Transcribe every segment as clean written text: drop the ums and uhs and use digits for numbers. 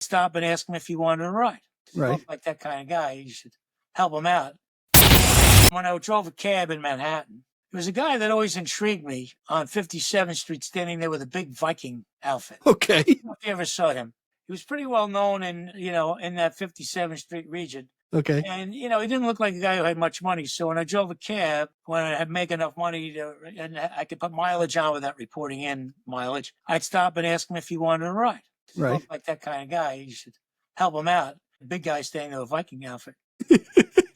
stop and ask him if he wanted a ride. Right. Like that kind of guy, you should help him out. When I drove a cab in Manhattan, there was a guy that always intrigued me on 57th Street standing there with a big Viking outfit. Okay. I don't know if you ever saw him. He was pretty well known in that 57th Street region. Okay. And, he didn't look like a guy who had much money. So when I drove a cab, when I had make enough money and I could put mileage on without reporting in mileage, I'd stop and ask him if he wanted a ride. Right. Like that kind of guy, you should help him out. The big guy staying in a Viking outfit.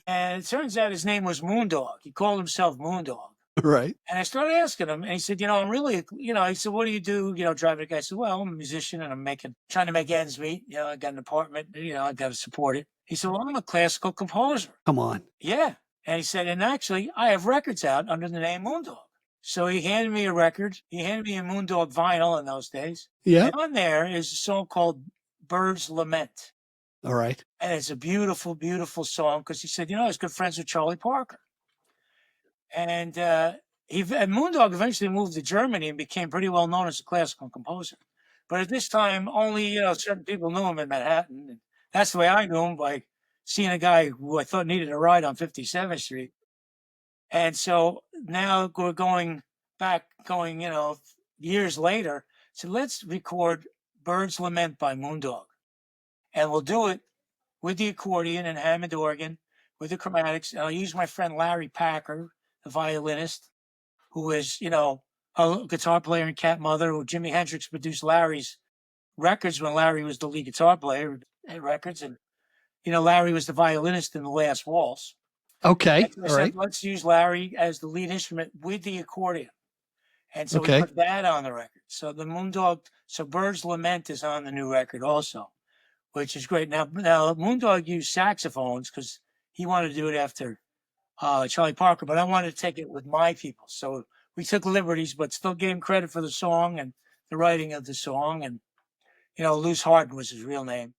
And it turns out his name was Moondog. He called himself Moondog. Right. And I started asking him, and he said, I'm really, I said, what do you do, driving a guy? I said, well, I'm a musician and I'm trying to make ends meet. I got an apartment, I got to support it. He said, well, I'm a classical composer. Come on. Yeah. And he said, and actually, I have records out under the name Moondog. So he handed me a record. He handed me a Moondog vinyl in those days. Yeah. And on there is a song called Bird's Lament. All right. And it's a beautiful, beautiful song because he said, I was good friends with Charlie Parker. And Moondog eventually moved to Germany and became pretty well known as a classical composer. But at this time, only certain people knew him in Manhattan. And that's the way I knew him, by seeing a guy who I thought needed a ride on 57th Street. And so now we're going years later. So let's record Bird's Lament by Moondog. And we'll do it with the accordion and Hammond organ, with the chromatics. And I'll use my friend Larry Packer, the violinist, who is, a guitar player in Cat Mother, who Jimi Hendrix produced Larry's records when Larry was the lead guitar player at records. And, Larry was the violinist in The Last Waltz. Okay. So I said, let's use Larry as the lead instrument with the accordion. And so we put that on the record. So the Bird's Lament is on the new record also, which is great. Now Moondog used saxophones because he wanted to do it after Charlie Parker, but I wanted to take it with my people. So we took liberties, but still gave him credit for the song and the writing of the song. And, Luz Hardin was his real name.